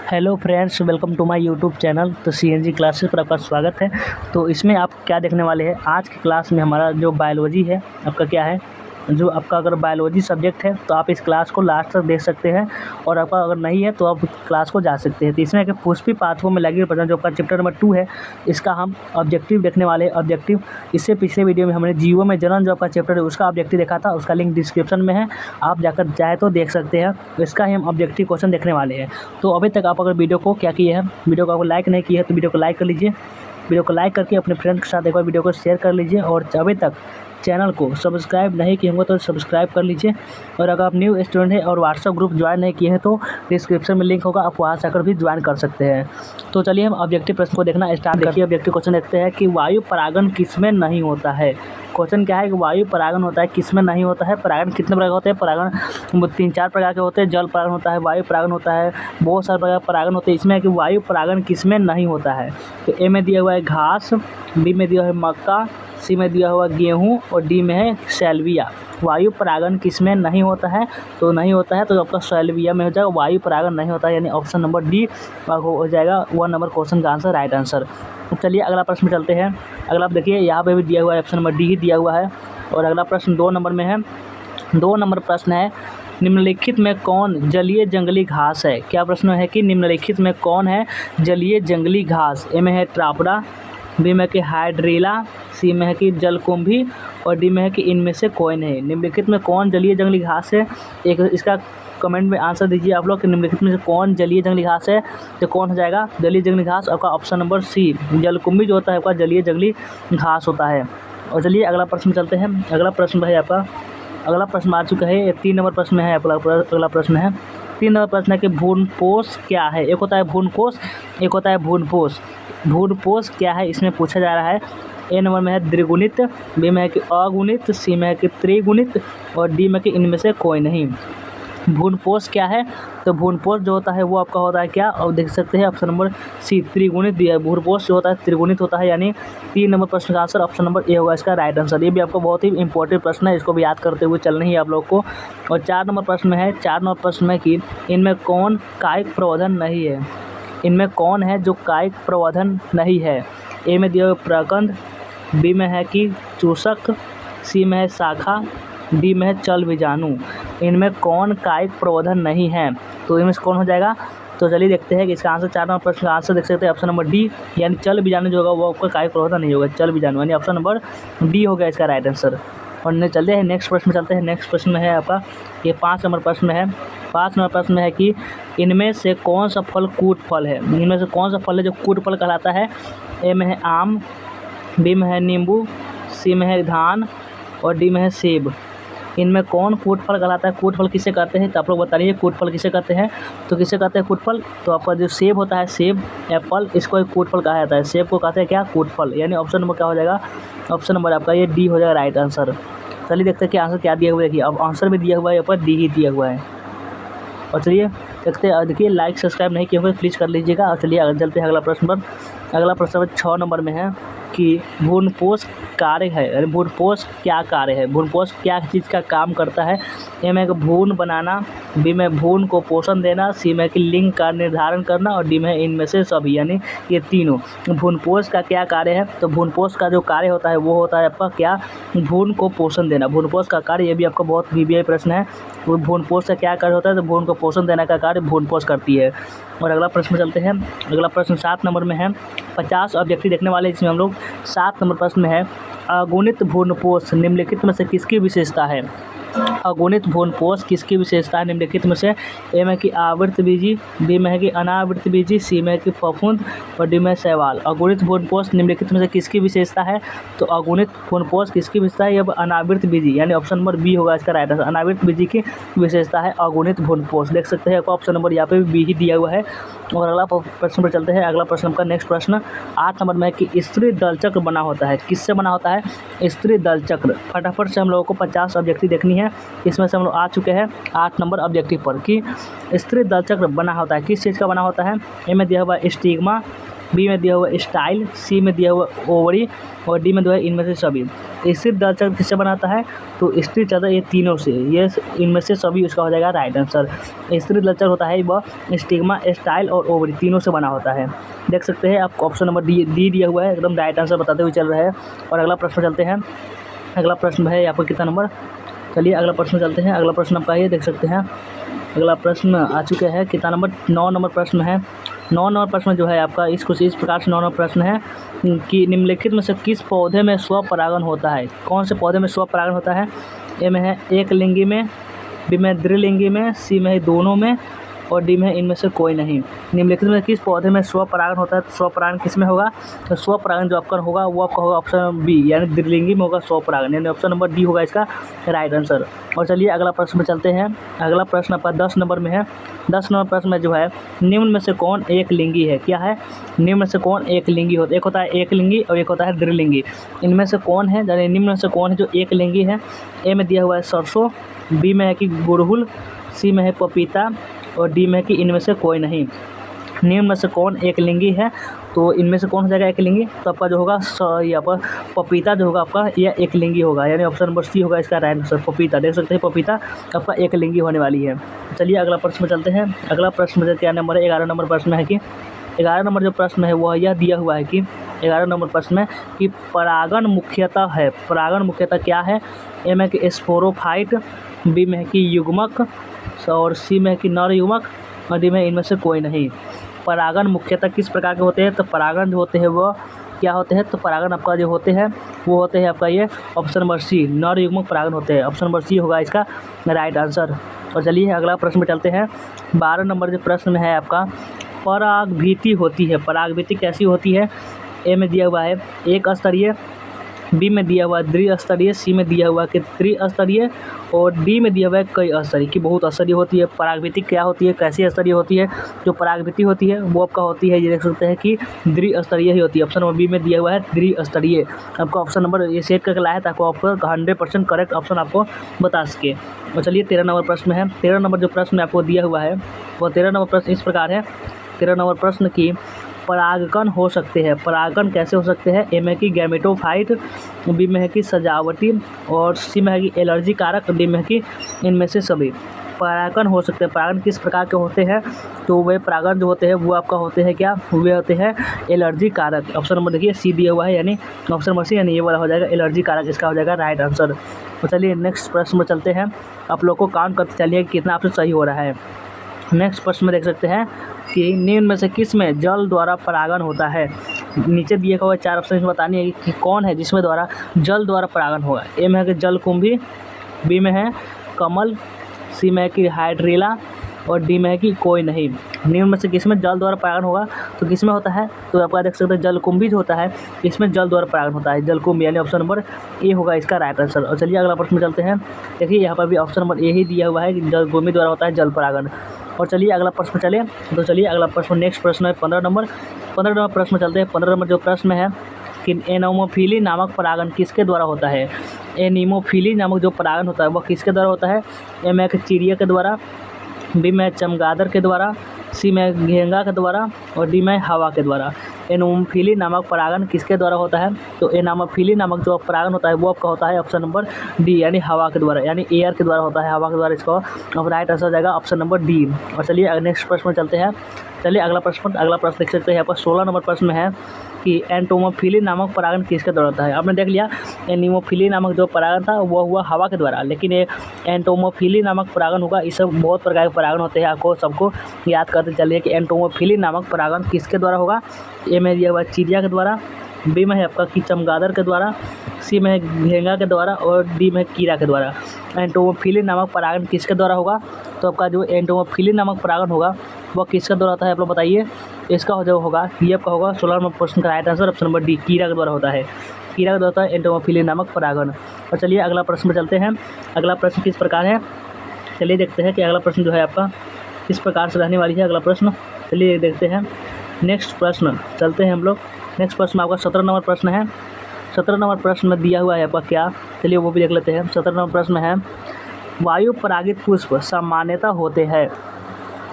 Hello friends, welcome to my YouTube channel. तो CNG classes पर आपका स्वागत है। तो इसमें आप क्या देखने वाले हैं, आज की क्लास में हमारा जो बायोलॉजी है आपका क्या है, जो आपका अगर बायोलॉजी सब्जेक्ट है तो आप इस क्लास को लास्ट तक देख सकते हैं, और आपका अगर नहीं है तो आप क्लास को जा सकते हैं। तो इसमें कि पुष्पी पाथवों में लगी जो आपका चैप्टर नंबर 2 है, इसका हम ऑब्जेक्टिव देखने वाले हैं। ऑब्जेक्टिव इससे पिछले वीडियो में हमने जीवो में जनन जो आपका चैप्टर है उसका ऑब्जेक्टिव देखा था, उसका लिंक डिस्क्रिप्शन में है, आप जाकर चाहे तो देख सकते हैं। इसका ही हम ऑब्जेक्टिव क्वेश्चन देखने वाले हैं। तो अभी तक आप अगर वीडियो को क्या किए हैं, वीडियो को आपको लाइक नहीं किया है तो वीडियो को लाइक कर लीजिए। वीडियो को लाइक करके अपने फ्रेंड के साथ एक बार वीडियो को शेयर कर लीजिए, और अभी तक चैनल को सब्सक्राइब नहीं किए होंगे तो सब्सक्राइब कर लीजिए। और अगर आप न्यू स्टूडेंट हैं और व्हाट्सएप ग्रुप ज्वाइन नहीं किए हैं तो डिस्क्रिप्शन में लिंक होगा, आप वहाँ से आकर भी ज्वाइन कर सकते हैं। तो चलिए हम ऑब्जेक्टिव प्रश्न को देखना स्टार्ट करते हैं। ऑब्जेक्टिव क्वेश्चन देखते हैं कि वायु परागण किसमें नहीं होता है। क्वेश्चन क्या है कि वायु परागण होता है किसमें नहीं होता है। परागण कितने प्रकार के होते हैं, परागण 3-4 प्रकार के होते हैं। जल परागण होता है, वायु परागण होता है, बहुत सारे प्रकार परागण होते हैं। इसमें है कि वायु परागण किसमें नहीं होता है। तो ए में दिया हुआ है घास, बी में दिया हुआ है मक्का, सी में दिया हुआ गेहूँ और डी में है सैल्विया। वायु परागण किसमें नहीं होता है, तो नहीं होता है तो आपका सैल्विया में हो जाएगा। वायु परागण नहीं होता है, यानी ऑप्शन नंबर डी हो जाएगा 1 नंबर क्वेश्चन का आंसर, राइट आंसर। तो चलिए अगला प्रश्न चलते हैं। अगला आप देखिए यहाँ पे भी दिया हुआ है, ऑप्शन नंबर डी ही दिया हुआ है। और अगला प्रश्न 2 नंबर में है। 2 नंबर प्रश्न है, निम्नलिखित में कौन जलीय जंगली घास है। क्या प्रश्न है कि निम्नलिखित में कौन है जलीय जंगली घास। ए में है ट्रापड़ा, बी में कि हाइड्रीला, सी में है कि जलकुंभी और डी में है कि इनमें से कोई नहीं। निम्नलिखित में कौन जलीय जंगली घास है, एक इसका कमेंट में आंसर दीजिए आप लोग कि निम्नलिखित में से कौन जलीय जंगली घास है। तो कौन हो जाएगा जलीय जंगली घास, आपका ऑप्शन नंबर सी जलकुंभी जो होता है आपका जलीय जंगली घास होता है। और चलिए अगला प्रश्न चलते हैं। अगला प्रश्न है आपका, अगला प्रश्न आ चुका है, 3 नंबर प्रश्न में है अगला प्रश्न है। 3 नंबर प्रश्न है कि भ्रूणपोष क्या है। एक होता है भ्रूणकोष, एक होता है भ्रूणपोष। भ्रूणपोष क्या है इसमें पूछा जा रहा है। ए नंबर में है द्विगुणित, बी में है कि अगुणित, सी में है कि त्रिगुणित और डी में कि इनमें से कोई नहीं। भ्रूणपोष क्या है, तो भ्रूणपोष जो होता है वो आपका होता है क्या, और देख सकते हैं ऑप्शन नंबर सी त्रिगुणित दिया है। भ्रूणपोष जो होता है त्रिगुणित होता है, यानी 3 नंबर प्रश्न का आंसर ऑप्शन नंबर ए होगा इसका राइट आंसर। ये भी आपको बहुत ही इंपॉर्टेंट प्रश्न है, इसको भी याद करते हुए चलना ही आप लोग को। और 4 नंबर प्रश्न में है, 4 नंबर प्रश्न में कि इनमें कौन कायिक प्रवर्धन नहीं है। इनमें कौन है जो कायिक प्रवर्धन नहीं है। ए में दिया हुआ प्रकंद, बी में है कि चूषक, सी में है शाखा, डी में है चल बीजाणु। इनमें कौन कायिक प्रवर्धन नहीं है, तो इनमें से कौन हो जाएगा। तो चलिए देखते हैं कि इसका आंसर 4 नंबर प्रश्न का आंसर देख सकते हैं ऑप्शन नंबर डी, यानी चल बीजाणु जो होगा वो आपका कायिक प्रवर्धन नहीं होगा। चल बीजाणु यानी ऑप्शन नंबर डी हो गया इसका राइट आंसर। और चलते हैं नेक्स्ट प्रश्न में चलते हैं। नेक्स्ट प्रश्न में है आपका ये 5 नंबर प्रश्न में है। 5 नंबर प्रश्न में है कि इनमें से कौन सा फल कूट फल है। इनमें से कौन सा फल है जो कूट फल कहलाता है। ए में है आम, बी में है नींबू, सी में है धान और डी में है सेब। इनमें कौन कूट फल कहलाता है। कूट फल किसे कहते हैं, तो आप लोग बता दीजिए कूट फल किसे कहते हैं। तो किसे कहते हैं कूट फल, तो आपका जो सेब होता है, सेब एप्पल, इसको एक कूट फल कहा जाता है। सेब को कहते हैं क्या, कूट फल, यानी ऑप्शन नंबर क्या हो जाएगा, ऑप्शन नंबर आपका ये डी हो जाएगा राइट आंसर। चलिए देखते हैं कि आंसर क्या दिया हुआ है। देखिए अब आंसर भी दिया हुआ है, यहाँ पर डी ही दिया हुआ है। और चलिए देखते हैं, देखिए लाइक सब्सक्राइब नहीं किए हुए प्लीज़ कर लीजिएगा। और चलिए अगर चलते हैं अगला प्रश्न पर। अगला प्रश्न 6 नंबर में है कि भ्रूणपोष कार्य है, यानी भ्रूणपोष क्या कार्य है, भ्रूणपोष क्या चीज़ का काम करता है। ए में भ्रूण बनाना, बी में भ्रूण को पोषण देना, सी में कि लिंग का निर्धारण करना और डी में इनमें से सभी, यानी ये तीनों। भ्रूणपोष का क्या कार्य है, तो भ्रूणपोष का जो कार्य होता है वो होता है आपका क्या, भ्रूण को पोषण देना। भ्रूणपोष का कार्य, ये भी आपका बहुत वीवीआई प्रश्न है। वो भ्रूणपोष का क्या कार्य होता है, तो भ्रूण को पोषण देने का कार्य भ्रूणपोष करती है। और अगला प्रश्न चलते हैं। अगला प्रश्न 7 नंबर में है। 50 ऑब्जेक्टिव देखने वाले, जिसमें हम लोग 7 नंबर प्रश्न में है अगुणित भ्रूणपोष निम्नलिखित में से किसकी विशेषता है। अगुणित भ्रूणपोष किसकी विशेषता है निम्नलिखित में से। ए में कि आवृतबीजी, बी में है कि अनावृतबीजी, सी में है कि फफूंद और डी में शैवाल। अगुणित भ्रूणपोष निम्नलिखित में से किसकी विशेषता है, तो अगुणित भ्रूणपोष किसकी विशेषता है, अब अनावृतबीजी, यानी ऑप्शन नंबर बी होगा इसका राइट आंसर। अनावृतबीजी की विशेषता है अगुणित भ्रूणपोष, देख सकते हैं आपको ऑप्शन नंबर यहाँ पे भी बी ही दिया हुआ है। और अगला प्रश्न पर चलते हैं। अगला प्रश्न का नेक्स्ट प्रश्न 8 नंबर में है कि स्त्री दल चक्र बना होता है, किससे बना होता है, स्त्री दल चक्र। फटाफट से हम लोगों को 50 ऑब्जेक्टिव देखनी है, इसमें से हम लोग आ चुके हैं 8 नंबर ऑब्जेक्टिव पर कि स्त्री दल चक्र बना होता है किस चीज़ का बना होता है। ए में दिया हुआ स्टिग्मा, बी में दिया हुआ स्टाइल, सी में दिया हुआ ओवरी और डी में दिया हुआ इनमें से सभी। स्थिर दलचक्र किससे बनाता है? तो स्थिर चक्र ये तीनों से, ये इनमें से सभी उसका हो जाएगा राइट आंसर। स्थिर दलचक्र होता है वह स्टिग्मा, स्टाइल और ओवरी तीनों से बना होता है। देख सकते हैं आपको ऑप्शन नंबर डी दिया हुआ है, एकदम राइट आंसर बताते हुए चल रहा है। और अगला प्रश्न चलते हैं। अगला प्रश्न है यहाँ पर कितना नंबर, चलिए अगला प्रश्न चलते हैं। अगला प्रश्न आपका ये देख सकते हैं, अगला प्रश्न आ चुके हैं कितना नंबर, 9 नंबर प्रश्न है। 9 नंबर प्रश्न जो है आपका इस प्रकार से 9 नंबर प्रश्न है कि निम्नलिखित में से किस पौधे में स्वपरागण होता है? कौन से पौधे में स्वपरागण होता है? ए में है एक लिंगी में, बी में द्विलिंगी में, सी में है दोनों में और डी में इनमें से कोई नहीं। निम्नलिखित में किस पौधे में स्वपरागण होता है? तो स्वपरागण किस में होगा? तो स्वपरागण जो आपका होगा वो आपका होगा ऑप्शन बी, यानी द्विलिंगी में होगा स्वपरागण, यानी ऑप्शन नंबर डी होगा इसका राइट आंसर। और चलिए अगला प्रश्न में चलते हैं। अगला प्रश्न आपका 10 नंबर में है। 10 नंबर प्रश्न में जो है निम्न में से कौन एक लिंगी है? क्या है? निम्न में से कौन एक लिंगी होता है? एक होता है एक लिंगी और एक होता है द्विलिंगी। इनमें से कौन है, यानी निम्न में से कौन है जो एक लिंगी है? ए में दिया हुआ है सरसों, बी में है कि गुड़हल, सी में है पपीता और डी में कि इनमें से कोई नहीं। निम्न में से कौन एक लिंगी है? तो इनमें से कौन हो जाएगा एक लिंगी? तो आपका जो होगा यहाँ पर पपीता जो होगा आपका यह एक लिंगी होगा, यानी ऑप्शन नंबर सी होगा इसका राइट आंसर। पपीता देख सकते हैं, पपीता आपका एक लिंगी होने वाली है। चलिए अगला प्रश्न में चलते हैं। अगला प्रश्न में क्या नंबर है? 11 नंबर प्रश्न है कि 11 नंबर जो प्रश्न है वह यह दिया हुआ है कि 11 नंबर प्रश्न में कि परागण मुख्यतः है। परागण मुख्यतः क्या है? ए में कि स्पोरोफाइट, बी में है कि युग्मक और सी में है कि नर युग्मक और डी में इनमें से कोई नहीं। परागण मुख्यतः किस प्रकार के होते हैं? तो परागण जो होते हैं वो क्या होते हैं? तो परागण आपका जो होते हैं वो होते हैं आपका ये ऑप्शन नंबर सी, नर युग्मक परागण होते हैं। ऑप्शन नंबर सी होगा इसका राइट आंसर। और चलिए अगला प्रश्न में चलते हैं। 12 नंबर जो प्रश्न है आपका परागभीति होती है। परागभीति कैसी होती है? ए में दिया हुआ है एक स्तरीय, बी में दिया हुआ है द्विस्तरीय, सी में दिया हुआ है कि त्रिस्तरीय और डी में दिया हुआ है कई स्तरीय की बहुत स्तरीय होती है। परागभीति क्या होती है, कैसी स्तरीय होती है? जो परागभीति होती है वो आपका होती है, ये देख सकते हैं कि द्विस्तरीय ही होती है। ऑप्शन नंबर बी में दिया हुआ है द्विस्तरीय। आपका ऑप्शन नंबर ये सेट करके लाया ताकि आपको 100% करेक्ट ऑप्शन आपको बता सके। और चलिए 13 नंबर प्रश्न है। 13 नंबर जो प्रश्न आपको दिया हुआ है वो 13 नंबर प्रश्न इस प्रकार है। 13 नंबर प्रश्न की परागकण हो सकते हैं। परागकण कैसे हो सकते हैं? ए में कि गैमेटोफाइट, बी में है कि सजावटी और सी में है कि एलर्जी कारक, डी में है कि इनमें से सभी। परागकण हो सकते हैं। परागण किस प्रकार के होते हैं? तो वे परागण जो होते हैं वो आपका होते हैं क्या? वे होते हैं एलर्जी कारक। ऑप्शन नंबर देखिए सी दिया हुआ है, यानी ऑप्शन नंबर सी, यानी ये वाला हो जाएगा एलर्जी कारक, इसका हो जाएगा राइट आंसर। तो चलिए नेक्स्ट प्रश्न में चलते हैं। आप लोग को काउंट करते चलिए कितना आपसे सही हो रहा है। नेक्स्ट प्रश्न में देख सकते हैं कि निम्न में से किस में जल द्वारा परागण होता है? नीचे दिए हुए 4 ऑप्शन बतानी है कि कौन है जिसमें द्वारा जल द्वारा परागण होगा। ए में है कि जलकुंभी, बी में है कमल, सी में है कि हाइड्रिला और डी में है कि कोई नहीं। निम्न में से किसमें जल द्वारा परागण होगा? तो किसमें होता है? तो आपका देख सकते हैं जलकुंभी जो होता है इसमें जल द्वारा परागण होता है, जलकुंभी, यानी ऑप्शन नंबर ए होगा इसका राइट आंसर। और चलिए अगला प्रश्न में चलते हैं। देखिए यहाँ पर भी ऑप्शन नंबर ए ही दिया हुआ है कि जलकुंभी द्वारा होता है जल परागण। और चलिए अगला प्रश्न चले, तो चलिए अगला प्रश्न नेक्स्ट प्रश्न है 15 नंबर। 15 नंबर प्रश्न में चलते हैं। 15 नंबर जो प्रश्न है कि एनोमोफिली नामक परागण किसके द्वारा होता है? एनीमोफिली नामक जो परागण होता है वह किसके द्वारा होता है? ए में चिड़िया के द्वारा, बी में चमगादड़ के द्वारा, सी में घेंगा के द्वारा और डी में हवा के द्वारा। एनोमोफिली नामक परागण किसके द्वारा होता है? तो एनोमोफिली नामक जो परागण होता है वो आपका होता है ऑप्शन नंबर डी, यानी हवा के द्वारा, यानी एयर के द्वारा होता है, हवा के द्वारा। इसका राइट आंसर जाएगा ऑप्शन नंबर डी। और चलिए नेक्स्ट प्रश्न में चलते हैं। चलिए अगला प्रश्न देख सकते हैं यहाँ पर 16 नंबर प्रश्न है कि एंटोमोफिली नामक परागण किसके द्वारा होता है? आपने देख लिया एनीमोफिली नामक जो परागण था वो हुआ हवा के द्वारा, लेकिन ये एंटोमोफिली नामक परागण होगा। इस सब बहुत प्रकार के परागण होते हैं, आपको सबको याद करते चलिए कि एंटोमोफिली नामक परागण किसके द्वारा होगा। ए में दिया हुआ चिड़िया के द्वारा, बी में है आपका कि चमगादड़ के द्वारा, सी में है घेंगा के द्वारा और डी में कीड़ा के द्वारा। एंटोमोफिली नामक परागण किसके द्वारा होगा? तो आपका जो एंटोमोफिली नामक परागण होगा वह किसके द्वारा होता है आप लोग बताइए। इसका जो होगा ये आपका होगा 16 नंबर प्रश्न का right answer option number D, कीड़ा के द्वारा होता है। कीड़ा के द्वारा होता है एंटोमोफिली नामक परागण। और चलिए अगला प्रश्न में चलते हैं। अगला प्रश्न किस प्रकार है, चलिए देखते हैं कि अगला प्रश्न जो है आपका किस प्रकार से रहने वाली है। अगला प्रश्न चलिए देखते हैं। नेक्स्ट प्रश्न चलते हैं हम लोग। नेक्स्ट प्रश्न आपका 17 नंबर प्रश्न है। 17 नंबर प्रश्न में दिया हुआ है आपका क्या, चलिए वो भी देख लेते हैं। 17 नंबर प्रश्न है वायु परागित पुष्प सामान्यतः होते हैं।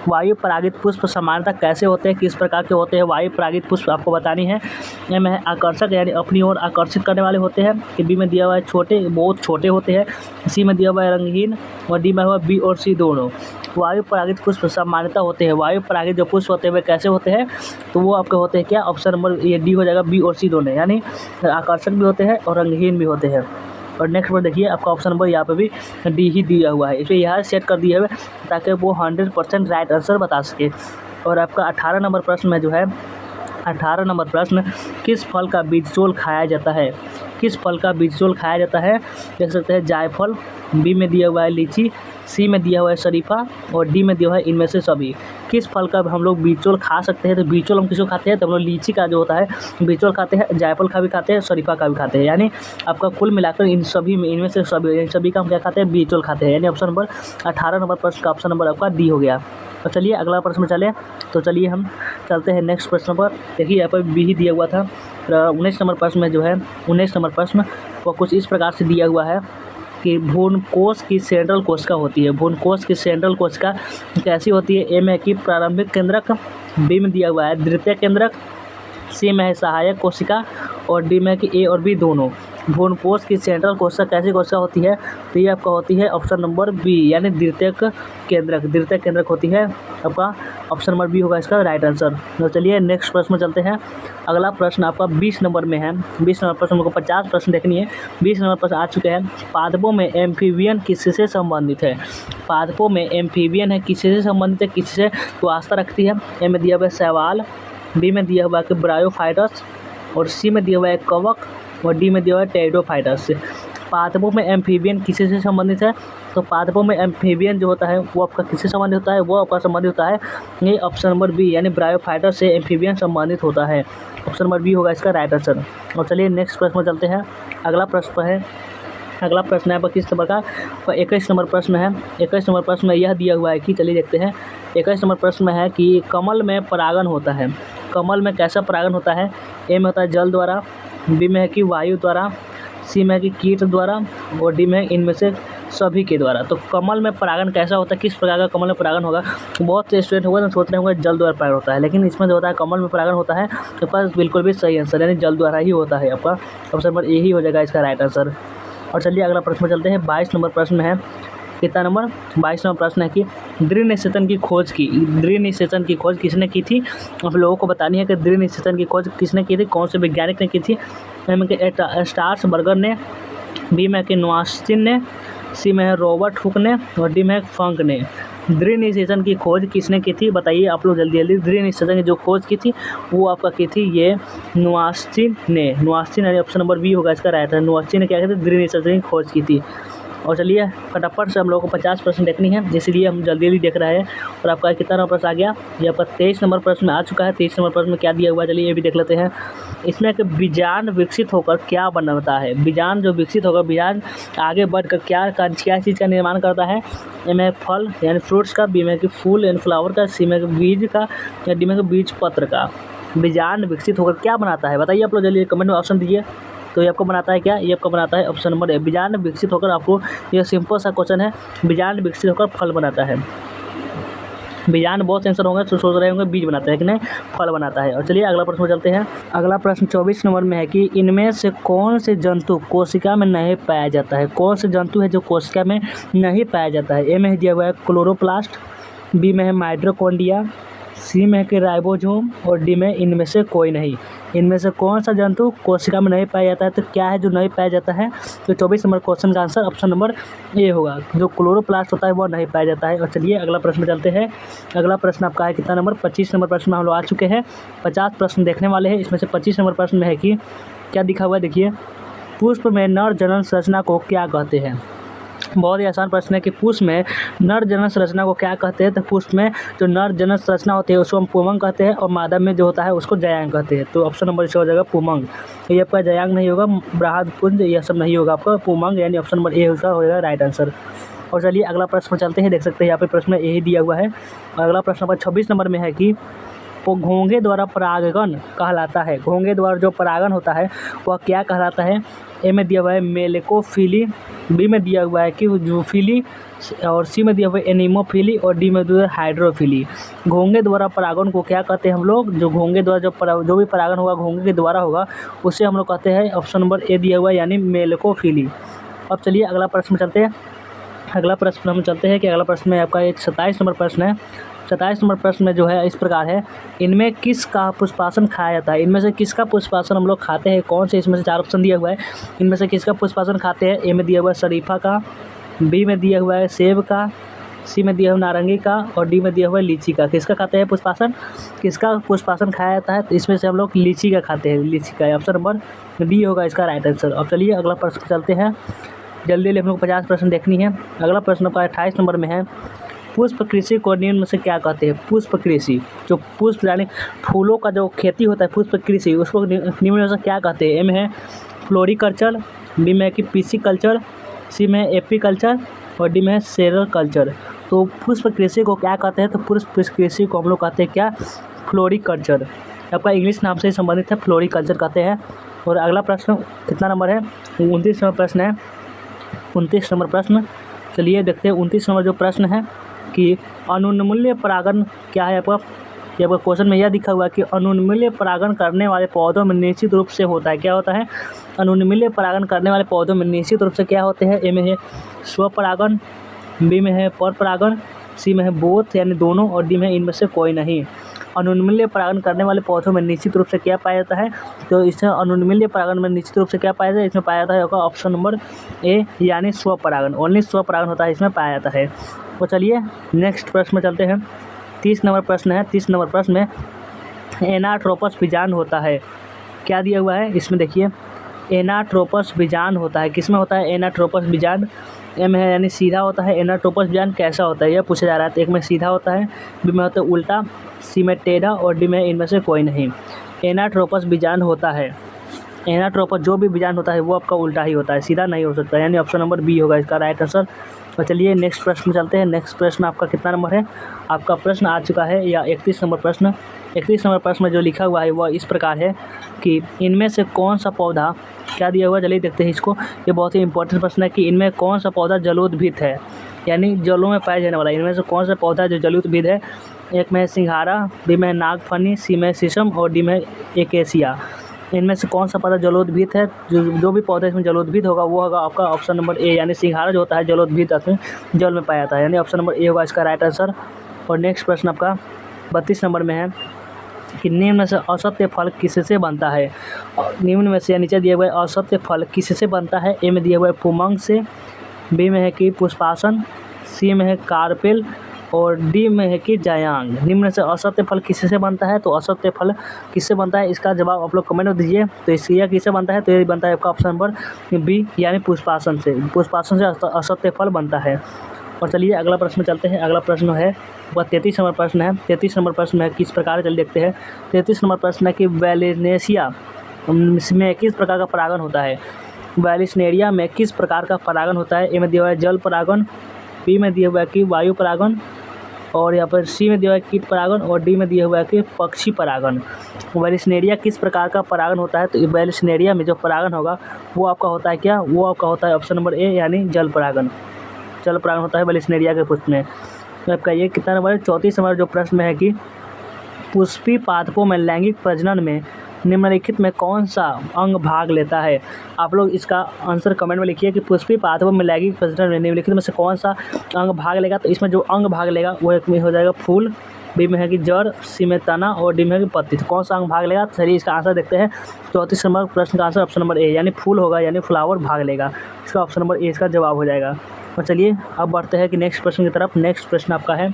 वायु परागित पुष्प सामान्यतः कैसे होते हैं, किस प्रकार के होते हैं वायु परागित पुष्प आपको बतानी है। ए में है आकर्षक यानी अपनी ओर आकर्षित करने वाले होते हैं। बी में दिया हुआ है छोटे, बहुत छोटे होते हैं। सी में दिया हुआ है रंगहीन और डी में हुआ बी और सी दोनों। वायु परागित पुष्प सामान्यतः होते हैं। वायु परागित जो पुष्प होते हैं वे कैसे होते हैं, तो वो आपके होते हैं क्या, ऑप्शन नंबर ये डी हो जाएगा, बी और सी दोनों, यानी आकर्षक भी होते हैं और रंगहीन भी होते हैं। और नेक्स्ट पर देखिए आपका ऑप्शन नंबर यहाँ पे भी डी ही दिया हुआ है, इसे यहाँ सेट कर दिया हुआ है ताकि वो 100% राइट आंसर बता सके। और आपका 18 नंबर प्रश्न में जो है 18 नंबर प्रश्न, किस फल का बीजचोल खाया जाता है, किस फल का बीजचोल खाया जाता है, देख सकते हैं जायफल, बी में दिया हुआ है लीची, सी में दिया हुआ है शरीफा और डी में दिया हुआ है इनमें से सभी। किस फल का हम लोग बीजचोल खा सकते हैं, तो बीजचोल हम किसको खाते हैं, तो हम लोग लीची का जो होता है बीजचोल खाते हैं, जायफल का भी खाते हैं, शरीफा का भी खाते हैं, यानी आपका कुल मिलाकर इन सभी में इनमें से सभी का हम क्या खाते हैं, बीजचोल खाते हैं, यानी ऑप्शन नंबर 18 नंबर प्रश्न का ऑप्शन नंबर आपका डी हो गया। तो चलिए अगला प्रश्न चले, तो चलिए हम चलते हैं नेक्स्ट प्रश्न पर। देखिए यहाँ पर बी ही दिया हुआ था। 19 नंबर प्रश्न में जो है 19 नंबर प्रश्न वो कुछ इस प्रकार से दिया हुआ है कि भ्रूणकोश की सेंट्रल कोशिका होती है। भ्रूणकोश की सेंट्रल कोशिका कैसी होती है, ए में कि प्रारंभिक केंद्रक, बी में दिया हुआ है द्वितीय केंद्रक, सी में है सहायक कोशिका और डी में कि ए और बी दोनों। भ्रूणकोश की सेंट्रल कोशिका कैसी कोशिका होती है, तो ये आपका होती है ऑप्शन नंबर बी, यानी द्वितीयक केंद्रक होती है, आपका ऑप्शन नंबर बी होगा इसका राइट आंसर। तो चलिए नेक्स्ट प्रश्न में चलते हैं। अगला प्रश्न आपका 20 नंबर में है। 20 नंबर प्रश्न को 50 प्रश्न देखनी है। 20 नंबर प्रश्न आ चुके हैं। पादपों में एम्फीबियन किससे संबंधित है, पादपों में एम्फीबियन है किससे संबंधित है, किससे तो आस्था रखती है। ए में दिया हुआ है शैवाल, बी में दिया हुआ है कि ब्रायोफाइटस और सी में दिया हुआ है कवक और डी में दिया हुआ है टेरिडोफाइटस। पादपों में एम्फीबियन किससे संबंधित है, तो पादपों में एम्फीबियन जो होता है वो आपका किससे संबंधित होता है, वो आपका संबंधित होता है ये ऑप्शन नंबर बी, यानी ब्रायोफाइटस से एम्फीबियन संबंधित होता है। ऑप्शन नंबर बी होगा इसका राइट आंसर। और चलिए नेक्स्ट प्रश्न में चलते हैं। अगला प्रश्न है आपका किस नंबर का, 21 नंबर प्रश्न है। 21 नंबर प्रश्न में यह दिया हुआ है कि चलिए देखते हैं। 21 नंबर प्रश्न में है कि कमल में परागन होता है, कमल में कैसा परागन होता है। ए में होता है जल द्वारा, बी में है कि वायु द्वारा, सी में है कि कीट द्वारा और डी में इनमें से सभी के द्वारा। तो कमल में परागन कैसा होता है, किस प्रकार का कमल में परागन होगा। बहुत से स्टूडेंट होगा तो सोच रहे होंगे जल द्वारा परागन होता है, लेकिन इसमें जो होता है कमल में परागन होता है तो पास बिल्कुल भी सही आंसर, यानी जल द्वारा ही होता है। आपका ऑप्शन नंबर ए ही हो जाएगा इसका राइट आंसर। और चलिए अगला प्रश्न चलते हैं। 22 नंबर प्रश्न में है, कितना नंबर 22 नंबर प्रश्न है कि दृढ़ निषेचन की खोज किसने की थी। आप लोगों को बतानी है कि दृढ़ निषेचन की खोज किसने की थी, कौन से वैज्ञानिक ने की थी। ए में कि स्टार्सबर्गर ने, बी में कि नोआस्टिन ने, सी में है रॉबर्ट हुक ने और डी में है फंक ने। दृढ़ निषेचन की खोज किसने की थी, बताइए आप लोग जल्दी जल्दी। दृढ़ निषेचन की जो खोज की थी वो आपका की थी ये नोआस्टिन ने। यानी ऑप्शन नंबर बी होगा इसका राइट है। नोआस्टिन ने क्या की थी, दृढ़ निषेचन की खोज की थी। और चलिए फटाफट से हम लोगों को 50 प्रश्न देखनी है, इसलिए हम जल्दी जल्दी देख रहे हैं। और आपका कितना नंबर प्रश्न आ गया, ये आपका 23 नंबर प्रश्न में आ चुका है। 23 नंबर प्रश्न में क्या दिया हुआ है, चलिए ये भी देख लेते हैं। इसमें कि बीजांड विकसित होकर क्या बनता है, बीजांड जो विकसित होकर बीजांड आगे बढ़कर क्या चीज़ का निर्माण करता है। ए में फल यानी फ्रूट्स का, बी में कि फूल यानी फ्लावर का, सी में बीज का या डी में बीज पत्र का। बीजांड विकसित होकर क्या बनाता है, बताइए आप लोग जल्दी कमेंट में ऑप्शन दीजिए। तो ये आपको बनाता है क्या, ये आपको बनाता है ऑप्शन नंबर ए, बीजांड विकसित होकर। आपको ये सिंपल सा क्वेश्चन है, बीजांड विकसित होकर फल बनाता है। बीजांड बहुत आंसर होंगे तो सोच रहे होंगे बीज बनाता है कि नहीं, फल बनाता है। और चलिए अगला प्रश्न चलते हैं। अगला प्रश्न 24 नंबर में है कि इनमें से कौन से जंतु कोशिका में नहीं पाया जाता है, कौन से जंतु है जो कोशिका में नहीं पाया जाता है। ए में दिया हुआ है क्लोरोप्लास्ट, बी में है माइटोकॉन्ड्रिया, सी में है कि राइबोसोम और डी में इनमें से कोई नहीं। इनमें से कौन सा जंतु कोशिका में नहीं पाया जाता है, तो क्या है जो नहीं पाया जाता है। तो 24 नंबर क्वेश्चन का आंसर ऑप्शन नंबर ए होगा, जो क्लोरोप्लास्ट होता है वो नहीं पाया जाता है। और चलिए अगला प्रश्न चलते हैं। अगला प्रश्न आपका है कितना नंबर 25 नंबर प्रश्न में हम लोग आ चुके हैं। 50 प्रश्न देखने वाले हैं, इसमें से 25 नंबर प्रश्न में है कि क्या दिखा हुआ है, देखिए पुष्प में नर जनन संरचना को क्या कहते हैं। बहुत ही आसान प्रश्न है कि पुष्प में नर जनन संरचना को क्या कहते हैं। तो पुष्प में जो नर जनन संरचना होती है उसको हम पुमंग कहते हैं और मादा में जो होता है उसको जयांग कहते हैं। तो ऑप्शन नंबर इसका हो जाएगा पुमंग। ये आपका जयांग नहीं होगा, बृहद पुंज यह सब नहीं होगा, आपका पुमंग यानी ऑप्शन नंबर ए उसका हो जाएगा राइट आंसर। और चलिए अगला प्रश्न चलते हैं। देख सकते हैं यहाँ पे प्रश्न में यही दिया हुआ है। अगला प्रश्न नंबर 26 नंबर में है कि घोंघे द्वारा परागण कहलाता है। घोंघे द्वारा जो परागण होता है वह क्या कहलाता है? ए में दिया हुआ है मेलेकोफिली, बी में दिया हुआ है कि जूफिली, और सी में दिया हुआ है एनीमोफिली, और डी में दिया हुआ है हाइड्रोफिली। घोंघे द्वारा परागण को क्या कहते हैं हम लोग? जो घोंघे द्वारा जो भी परागण होगा घोंघे के द्वारा होगा उसे हम लोग कहते हैं ऑप्शन नंबर ए दिया हुआ है यानी मेलेकोफिली। अब चलिए अगला प्रश्न चलते हैं। अगला प्रश्न हम चलते हैं कि अगला प्रश्न में आपका एक 27 नंबर प्रश्न है। 27 नंबर प्रश्न में जो है इस प्रकार है, इनमें किसका पुष्पासन खाया जाता है? इनमें से किसका पुष्पासन हम लोग खाते हैं? कौन से? इसमें से 4 ऑप्शन दिया हुआ है, इनमें से किसका पुष्पासन खाते हैं? ए में दिया हुआ है शरीफा का, बी में दिया हुआ है सेब का, सी में दिया हुआ नारंगी का, और डी में दिया हुआ है लीची का। किसका खाते हैं पुष्पासन? किसका पुष्पासन खाया जाता है? तो इसमें से हम लोग लीची का खाते हैं, लीची का। ऑप्शन नंबर डी होगा इसका राइट आंसर। अब चलिए अगला प्रश्न चलते हैं, जल्दी हम लोग 50 प्रश्न देखनी है। अगला प्रश्न आपका 28 नंबर में है, पुष्प कृषि को निम्न में से क्या कहते हैं? पुष्प कृषि, जो पुष्प यानी फूलों का जो खेती होता है पुष्प कृषि, उसको निम्न में से क्या कहते हैं? ए में है फ्लोरिकल्चर, बी में है कि पीसी कल्चर, सी में है एपी कल्चर, और डी में है सेरल कल्चर। तो पुष्प कृषि को क्या कहते हैं? तो पुष्प कृषि को हम लोग कहते हैं क्या? फ्लोरिकल्चर। आपका इंग्लिश नाम से संबंधित है, फ्लोरिकल्चर कहते हैं। और अगला प्रश्न कितना नंबर है? 29 नंबर प्रश्न है। 29 नंबर प्रश्न, चलिए देखते हैं 29 नंबर जो प्रश्न है कि अनुन्मूल्य परागण क्या है आपका? ये आपका क्वेश्चन में यह दिखा हुआ है कि अनुन्मूल्य परागण करने वाले पौधों में निश्चित रूप से होता है। क्या होता है? अनुन्मूल्य परागण करने वाले पौधों में निश्चित रूप से क्या होते हैं? ए में है स्वपरागण, बी में है परपरागण, सी में है बोथ यानी दोनों, और डी में है इनमें से कोई नहीं। अनुन्मूल्य परागण करने वाले पौधों में निश्चित रूप से क्या पाया जाता है? तो इसमें अनुन्मूल्य परागण में निश्चित रूप से क्या पाया जाता है? इसमें पाया जाता है आपका ऑप्शन नंबर ए यानी स्वपरागण। ओनली स्वपरागण होता है इसमें पाया जाता है। तो चलिए नेक्स्ट प्रश्न में चलते हैं। 30 नंबर प्रश्न है। 30 नंबर प्रश्न में एनाट्रोपस बीजांड होता है। क्या दिया हुआ है इसमें देखिए, एनाट्रोपस बीजांड होता है। किस में होता है एनाट्रोपस बीजांड? ए में है यानी सीधा होता है। एनाट्रोपस बीजांड कैसा होता है यह पूछा जा रहा है। तो एक में सीधा होता है, बी में होता है उल्टा, सी में टेढ़ा, और डी में इनमें से कोई नहीं। एनाट्रोपस बीजांड होता है, एनाट्रोपस जो भी बीजांड होता है वो आपका उल्टा ही होता है, सीधा नहीं हो सकता, यानी ऑप्शन नंबर बी होगा इसका राइट आंसर। तो चलिए नेक्स्ट प्रश्न चलते हैं। नेक्स्ट प्रश्न आपका कितना नंबर है? आपका प्रश्न आ चुका है या 31 नंबर प्रश्न। 31 नंबर प्रश्न में जो लिखा हुआ है वह इस प्रकार है कि इनमें से कौन सा पौधा, क्या दिया हुआ है चलिए देखते हैं इसको। ये बहुत ही इंपॉर्टेंट प्रश्न है कि इनमें कौन सा पौधा जलोद्भिद है, यानी जलों में पाया जाने वाला। इनमें से कौन सा पौधा जो जलोद्भिद है? एक में सिंघाड़ा, बी में नागफनी, सी में शीशम, और डी में एकेसिया। इनमें से कौन सा पौधा जलोद्भिद है? जो भी पौधा इसमें जलोद्भिद होगा वो होगा आपका ऑप्शन नंबर ए, यानी सिंघाड़ा जो होता है जलोद्भिद जल में पाया जाता है, यानी ऑप्शन नंबर ए होगा इसका राइट आंसर। और नेक्स्ट प्रश्न आपका 32 नंबर में है कि निम्न में से असत्य फल किससे बनता है? निम्न में से या नीचे दिया हुआ है असत्य फल किससे बनता है? ए में दिया हुआ है पुमंग से, बी में है कि पुष्पासन, सी में है कार्पेल, और डी में है कि जायांग। निम्न से असत्य फल किससे बनता है? तो असत्य फल किससे बनता है इसका जवाब आप लोग कमेंट में दीजिए। तो इसका किससे बनता है? तो ये बनता है आपका ऑप्शन नंबर बी यानी पुष्पासन से। पुष्पासन से असत्य फल बनता है। और चलिए अगला प्रश्न चलते हैं। अगला प्रश्न है वह 33 नंबर प्रश्न है। 33 नंबर प्रश्न है किस प्रकार चलिए देखते हैं। 33 नंबर प्रश्न है कि वैलिनेशिया में किस प्रकार का परागण होता है? वैलिनेरिया में किस प्रकार का परागण होता है? ए में दिया हुआ है जल परागण, बी में दिया हुआ है कि वायु परागण, और यहाँ पर सी में दिया हुआ है कीट परागण, और डी में दिया हुआ है कि पक्षी परागण। वैलिनेरिया किस प्रकार का परागण होता है? तो वैलिनेरिया में जो परागण होगा वो आपका होता है क्या? वो आपका होता है ऑप्शन नंबर ए यानी जल परागण। जल परागण होता है वैलिनेरिया के पुष्प में। तो आपका ये कितना नंबर है? 34 नंबर जो प्रश्न में है कि पुष्पी पादपों में लैंगिक प्रजनन में निम्नलिखित में कौन सा अंग भाग लेता है? आप लोग इसका आंसर कमेंट में लिखिए कि पुष्पी पादपों में लैंगिक प्रजनन में निम्नलिखित में से कौन सा अंग भाग लेगा। तो इसमें जो अंग भाग लेगा वो एक में हो जाएगा फूल, बी में है कि जड़, सी में तना, और डी में है कि पत्ती। तो कौन सा अंग भाग लेगा? चलिए इसका आंसर देखते हैं। 34 नंबर प्रश्न का आंसर ऑप्शन नंबर ए यानी फूल होगा, यानी फ्लावर भाग लेगा। इसका ऑप्शन नंबर ए इसका जवाब हो जाएगा। और चलिए अब बढ़ते हैं कि नेक्स्ट प्रश्न की तरफ। नेक्स्ट प्रश्न आपका है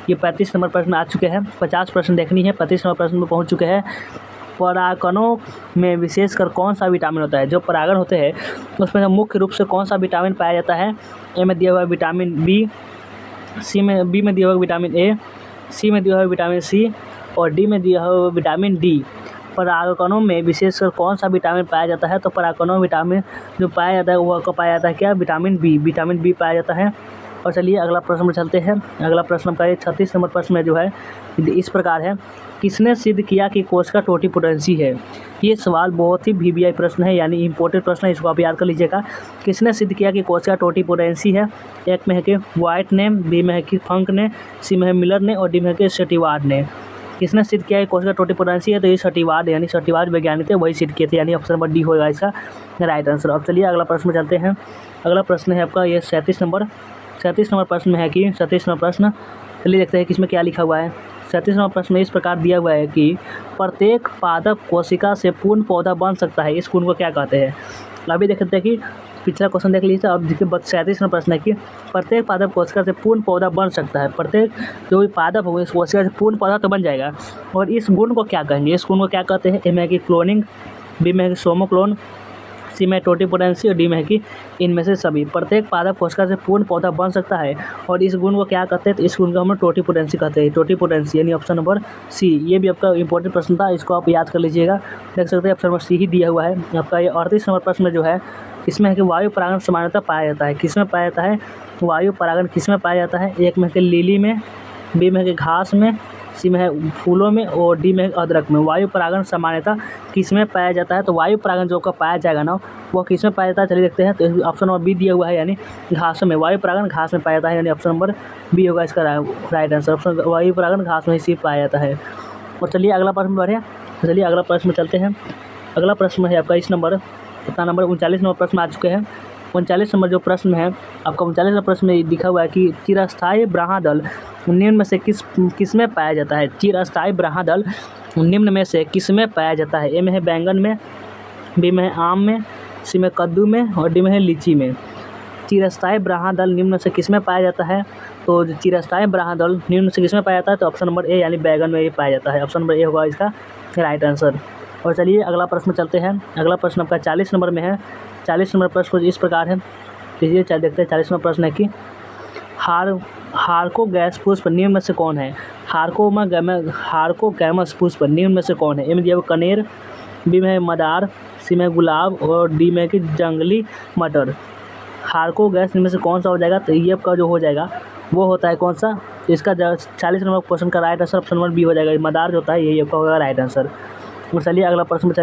ये 35 नंबर प्रश्न आ चुके हैं। 50 प्रश्न देखनी है। 35 नंबर प्रश्न में पहुंच चुके हैं। परागणों में विशेषकर कौन सा विटामिन होता है? जो परागण होते हैं उसमें मुख्य रूप से कौन सा विटामिन पाया जाता है? ए में दिया हुआ विटामिन बी, बी में दिया हुआ विटामिन ए, सी में दिया हुआ विटामिन सी, और डी में दिया हुआ विटामिन डी। परागकणों में विशेषकर कौन सा विटामिन पाया जाता है? तो परागकणों में विटामिन जो पाया जाता है वो आपको पाया जाता है क्या? Vitamin B. विटामिन बी पाया जाता है। और चलिए अगला प्रश्न में चलते हैं। अगला प्रश्न का 36 नंबर प्रश्न में जो है इस प्रकार है किसने सिद्ध किया कि कोशिका टोटीपोटेंसी है? ये सवाल बहुत ही वीवीआई प्रश्न है, यानी इंपॉर्टेंट प्रश्न है, इसको आप याद कर लीजिएगा। किसने सिद्ध किया कि कोशिका टोटीपोटेंसी है? एक में है कि व्हाइट ने, बी में है कि फंक ने, सी में है मिलर ने और डी में है कि स्टीवार्ड ने। किसने सिद्ध किया कि कोशिका टोटीपोटेंसी है? तो ये स्टीवार्ड यानी स्टीवार्ड वैज्ञानिक थे, वही सिद्ध किए थे, यानी ऑप्शन नंबर डी होगा इसका राइट आंसर। अब चलिए अगला प्रश्न में चलते हैं। अगला प्रश्न है आपका ये 37 नंबर प्रश्न में है कि 37 नंबर प्रश्न, चलिए देखते हैं किसमें क्या लिखा हुआ है। 37 नंबर प्रश्न में इस प्रकार दिया हुआ है कि प्रत्येक पादप कोशिका से पूर्ण पौधा बन सकता है, इस गुण को क्या कहते हैं? अभी देखते हैं कि पिछला क्वेश्चन देख लीजिए। अब देखिए 37 नंबर प्रश्न है कि प्रत्येक पादप कोशिका से पूर्ण पौधा बन सकता है। प्रत्येक जो भी पादप होगा इस कोशिका से पूर्ण पौधा तो बन जाएगा, और इस गुण को क्या कहेंगे? इस गुण को क्या कहते हैं? ए में है कि क्लोनिंग, बी में है कि सोमोक्लोन, सी में टोटीपोटेंसी और डी में है कि इनमें से सभी। प्रत्येक पादप कोशिका से पूर्ण पौधा बन सकता है, और इस गुण को क्या कहते हैं? तो इस गुण को हम टोटीपोटेंसी कहते हैं। टोटीपोटेंसी यानी ऑप्शन नंबर सी। ये भी आपका इंपॉर्टेंट प्रश्न था, इसको आप याद कर लीजिएगा। देख सकते हैं ऑप्शन नंबर सी ही दिया हुआ है। आपका ये 38 नंबर प्रश्न जो है, इसमें है कि वायु परागण सामान्यतः पाया जाता है। किसमें पाया जाता है? वायु परागण किसमें पाया जाता है? एक में है कि लिली में, बी में है कि घास में, सी में है फूलों में और डी में है अदरक में। वायु परागण सामान्यतः किसमें पाया जाता है? तो वायु परागण जो का पाया जाएगा ना, वो किसमें पाया जाता है? चलिए देखते हैं। तो ऑप्शन नंबर बी दिया हुआ है, यानी घासों में। वायु परागण घास में पाया जाता है, यानी ऑप्शन नंबर बी होगा इसका राइट आंसर। ऑप्शन वायु परागण घास में ही पाया जाता है। और चलिए अगला प्रश्न बढ़े। चलिए अगला प्रश्न में चलते हैं। अगला प्रश्न है आपका इस नंबर कितना नंबर 39 नंबर प्रश्न आ चुके हैं। 39 नंबर जो प्रश्न है आपका, 39 नंबर प्रश्न में लिखा हुआ है कि चिरस्थायी ब्रह्मादल निम्न में से किस में पाया जाता है? चिरस्थायी ब्रह्मादल निम्न में से किस में पाया जाता है? ए में है बैंगन में, बी में है आम में, सी में कद्दू में और डी में है लीची में। चिरस्थायी ब्रह्मादल निम्न से किस में पाया जाता है? तो चिरस्थायी ब्रह्मादल निम्न से किस में पाया जाता है? तो ऑप्शन नंबर ए यानी बैंगन में ये पाया जाता है। ऑप्शन नंबर ए होगा इसका राइट आंसर। और चलिए अगला प्रश्न चलते हैं। अगला प्रश्न आपका 40 नंबर में है। 40 नंबर प्रश्न कुछ इस प्रकार है, लीजिए देखते हैं। 40 नंबर प्रश्न है कि हार्को गैस पुष्प निम्न में से कौन है? हार्को गैमस पुष्प निम्न में से कौन है? ए में दिया हुआ कनेर, बी में है मदार, सी में गुलाब और डी में कि जंगली मटर। हार्को गैस इनमें से कौन सा हो जाएगा? तो ये आपका जो हो जाएगा वो होता है कौन सा? तो इसका 40 नंबर क्वेश्चन का right answer option number B हो जाएगा। मदार जो होता है यही आपका होगा राइट आंसर। और चलिए अगला प्रश्न में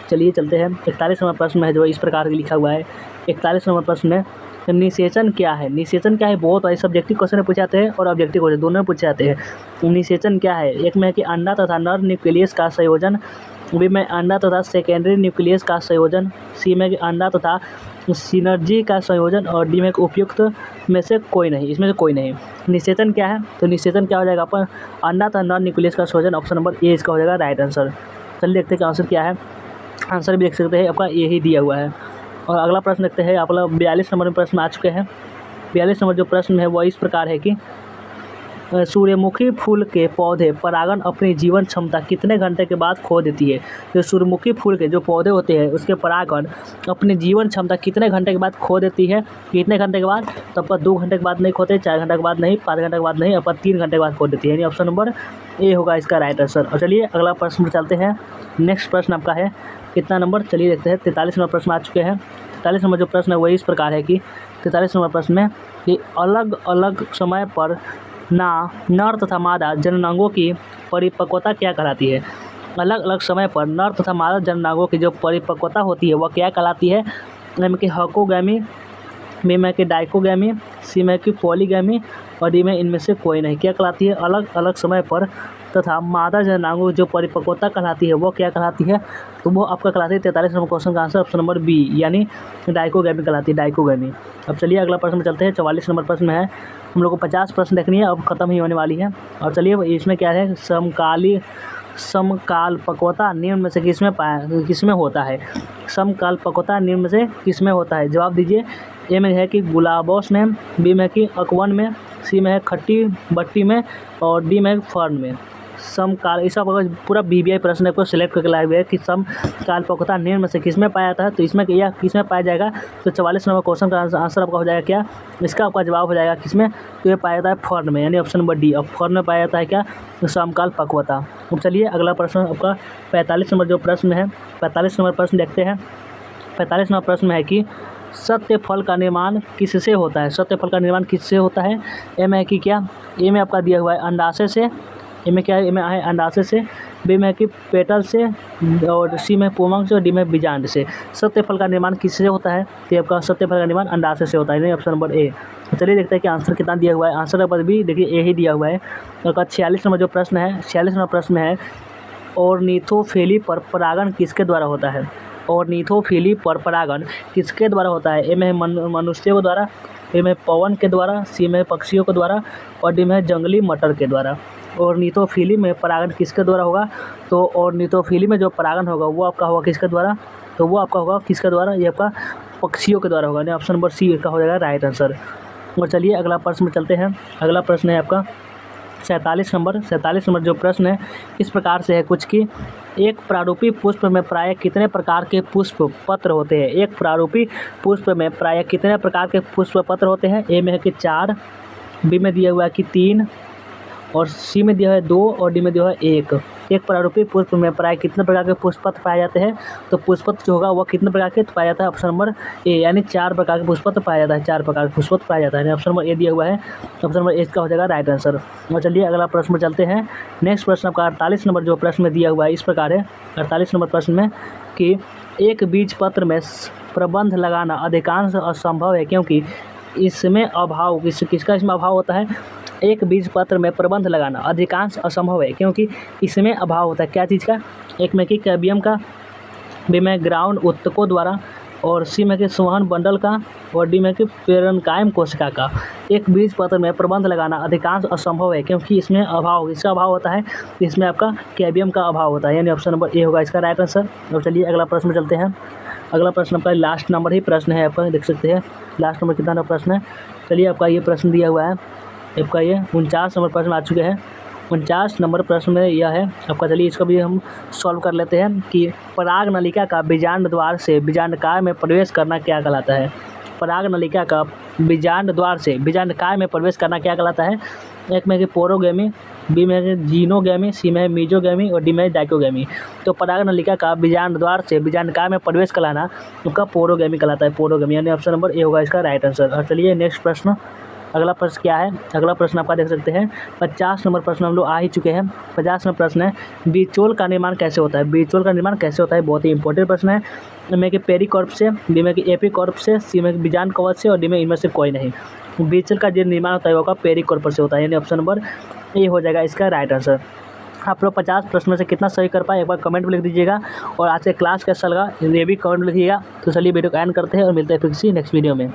चलिए चलते हैं। 41 नंबर प्रश्न है जो इस प्रकार लिखा हुआ है। 41 नंबर प्रश्न में निषेचन क्या है? निषेचन क्या है? बहुत सारे सब्जेक्टिव क्वेश्चन पूछे जाते हैं और ऑब्जेक्टिव क्वेश्चन दोनों में पूछे जाते हैं। निषेचन क्या है? एक में है कि अंडा तथा नर न्यूक्लियस का संयोजन, बी में अंडा तथा सेकेंडरी न्यूक्लियस का संयोजन, सी में कि अंडा तथा सिनर्जी का संयोजन और डी में उपयुक्त में से कोई नहीं, इसमें से कोई नहीं। निषेचन क्या है? तो निषेचन क्या हो जाएगा अपन? अंडा तथा नर न्यूक्लियस का संयोजन। ऑप्शन नंबर ए इसका हो जाएगा राइट आंसर। चलिए देखते हैं कि आंसर क्या है। आंसर भी देख सकते हैं आपका ये ही दिया हुआ है। और अगला प्रश्न देखते हैं। आप लोग 42 नंबर में प्रश्न आ चुके हैं। 42 नंबर जो प्रश्न है वो इस प्रकार है कि सूर्यमुखी फूल के पौधे परागण अपनी जीवन क्षमता कितने घंटे के बाद खो देती है? जो सूर्यमुखी फूल के जो पौधे होते हैं उसके परागण अपनी जीवन क्षमता कितने घंटे के बाद खो देती है? कितने घंटे के बाद? तो आपका 2 घंटे के बाद नहीं खोते, 4 घंटे के बाद नहीं, 5 घंटे के बाद नहीं, आपका 3 घंटे के बाद खो देती है, यानी ऑप्शन नंबर ए होगा इसका राइट आंसर। और चलिए अगला प्रश्न पर चलते हैं। नेक्स्ट प्रश्न आपका है कितना नंबर? चलिए देखते हैं। 43 नंबर प्रश्न आ चुके हैं। 43 नंबर जो प्रश्न है वही इस प्रकार है कि 43 नंबर प्रश्न में कि अलग अलग समय पर नर तथा मादा जननांगों की परिपक्वता क्या कहलाती है? अलग अलग समय पर नर तथा मादा जननांगों की जो परिपक्वता होती है वह क्या कहलाती है? ए में कि हकोगैमी, बी में कि डाइकोगैमी, सी में कि पॉलीगैमी और डी में इनमें से कोई नहीं। क्या कहलाती है? अलग अलग समय पर तथा मादा जननांगों जो परिपक्वता कहलाती है वो क्या कहलाती है? तो वो आपका कहलाती है 43 नंबर क्वेश्चन का आंसर ऑप्शन नंबर बी यानी डाइकोगैमी कहलाती है, डाइकोगैमी। अब चलिए अगला प्रश्न में चलते हैं। 44 नंबर प्रश्न है। हम लोग को 50 प्रश्न देखनी है, अब खत्म ही होने वाली है। और चलिए इसमें क्या है? समकालपक्वता निम्न में से किसमें होता है? समकालपक्वता निम्न में से किसमें होता है? जवाब दीजिए। ए में है कि गुलाबोस में, बी में कि अकवन में, सी में है खट्टी बट्टी में और डी में फर्न में। समकाल इसका पूरा वीवीआई प्रश्न आपको सिलेक्ट करके लाया हुआ है कि समकालपक्वता निम्न में से किसमें पाया जाता है? तो इसमें यह किसमें पाया जाएगा? तो 44 नंबर क्वेश्चन का आंसर आपका हो जाएगा क्या? इसका आपका जवाब हो जाएगा किसमें? तो ये पाया जाता है फर्न में, यानी ऑप्शन नंबर डी। अब फर्न में पाया जाता है क्या? समकालपक्वता। अब चलिए अगला प्रश्न आपका 45 नंबर जो प्रश्न है, 45 नंबर प्रश्न देखते हैं। 45 नंबर प्रश्न है कि सत्य फल का निर्माण किससे होता है? सत्य फल का निर्माण किससे होता है? ए में है कि क्या? ए में आपका दिया हुआ है अंडाशय से, ए में क्या है, ए में है अंडाशय से, बी में है कि पेटल से, और सी में पुंकेसर से, और डी में बीजांड से। सत्य फल का निर्माण किससे होता है? तो आपका सत्य फल का निर्माण अंडाशय से होता है, यानी ऑप्शन नंबर ए। तो चलिए देखते हैं कि आंसर कितना दिया हुआ है। आंसर नंबर भी देखिए ए ही दिया हुआ है। और 46 नंबर जो प्रश्न है, 46 नंबर प्रश्न है, ऑर्निथोफेली पर परागण किसके द्वारा होता है? ऑर्निथोफिली पर परागण किसके द्वारा होता है? ए में मनुष्यों के द्वारा, ए में पवन के द्वारा, सी में पक्षियों के द्वारा, और डी में जंगली मटर के द्वारा। ऑर्निथोफिली में परागण किसके द्वारा होगा? तो ऑर्निथोफिली में जो परागण होगा वो आपका होगा किसके द्वारा? तो वो आपका होगा किसके द्वारा? ये आपका पक्षियों के द्वारा होगा, यानी ऑप्शन नंबर सी का हो जाएगा राइट आंसर। और चलिए अगला प्रश्न में चलते हैं। अगला प्रश्न है आपका 47 नंबर जो प्रश्न है इस प्रकार से है कुछ कि एक प्रारूपी पुष्प में प्रायः कितने प्रकार के पुष्प पत्र होते हैं? एक प्रारूपी पुष्प में प्रायः कितने प्रकार के पुष्प पत्र होते हैं? ए में है कि 4, बी में दिया हुआ है कि 3, और सी में दिया है 2, और डी में दिया है 1। एक प्रारूपी पुष्प में प्राय कितने प्रकार के पुष्पपत्र पाए जाते हैं? तो पुष्पपत्र जो होगा वो कितने प्रकार के पाया जाता है? ऑप्शन नंबर ए, यानी 4 प्रकार के पुष्पपत्र पाया जाता है, 4 प्रकार के पुष्पपत्र पाया जाता है, यानी ऑप्शन नंबर ए दिया हुआ है। ऑप्शन नंबर ए का हो जाएगा राइट आंसर। और चलिए अगला प्रश्न में चलते हैं। नेक्स्ट प्रश्न आपका 48 नंबर जो प्रश्न में दिया हुआ है इस प्रकार है। 48 नंबर प्रश्न में कि एक बीज पत्र में प्रबंध लगाना अधिकांश असंभव है क्योंकि इसमें अभाव किसका इसमें अभाव होता है? एक बीज पत्र में प्रबंध लगाना अधिकांश असंभव है क्योंकि इसमें अभाव होता है क्या चीज़ का? एक में कि कैबियम का, बी में ग्राउंड उत्तकों द्वारा, और सी में कि संवहन बंडल का, और डी में कि पेरेन्काइम कोशिका का। एक बीज पत्र में प्रबंध लगाना अधिकांश असंभव है क्योंकि इसमें अभाव इसका अभाव होता है, इसमें आपका कैबियम का अभाव होता है, यानी ऑप्शन नंबर ए होगा इसका राइट आंसर। और चलिए अगला प्रश्न में चलते हैं। अगला प्रश्न आपका लास्ट नंबर ही प्रश्न है, आपका देख सकते हैं लास्ट नंबर कितना प्रश्न है। चलिए आपका ये प्रश्न दिया हुआ है आपका ये 49 नंबर प्रश्न आ चुके हैं। 49 नंबर प्रश्न में यह है आपका, चलिए इसको भी हम सॉल्व कर लेते हैं कि पराग नलिका का बीजांड द्वार से बीजांडकाय में प्रवेश करना क्या कहलाता है? पराग नलिका का बीजांड द्वार से बीजांडकाय में प्रवेश करना क्या कहलाता है? एक में कि पोरोगेमी, बी में है जीनोगेमी, सी में है मीजोगेमी, और डी में है डाइकोगेमी। तो पराग नलिका का बीजांड द्वार से बीजांडकाय में प्रवेश कराना उसका पोरोगेमी कहलाता है, पोरोगेमी, यानी ऑप्शन नंबर ए होगा इसका राइट आंसर। और चलिए नेक्स्ट प्रश्न, अगला प्रश्न क्या है? अगला प्रश्न आपका देख सकते हैं 50 नंबर प्रश्न हम लोग आ ही चुके हैं। 50 नंबर प्रश्न है बीचोल का निर्माण कैसे होता है? बीचोल का निर्माण कैसे होता है? बहुत ही इंपॉर्टेंट प्रश्न है। ए में कि पेरिकॉर्प से, बी में कि एपिकॉर्प से, सी में बीजांड कवच से, और डी में इनमें से कोई नहीं। बीचोल का जो निर्माण होता है वो पेरिकॉर्प से होता है, यानी ऑप्शन नंबर ए हो जाएगा इसका राइट आंसर। आप लोग 50 प्रश्न में से कितना सही कर पाए एक बार कमेंट में लिख दीजिएगा, और आज के क्लास कैसा लगा ये भी कमेंट में लिखिएगा। तो चलिए वीडियो को एंड करते हैं और मिलते हैं फिर किसी नेक्स्ट वीडियो में।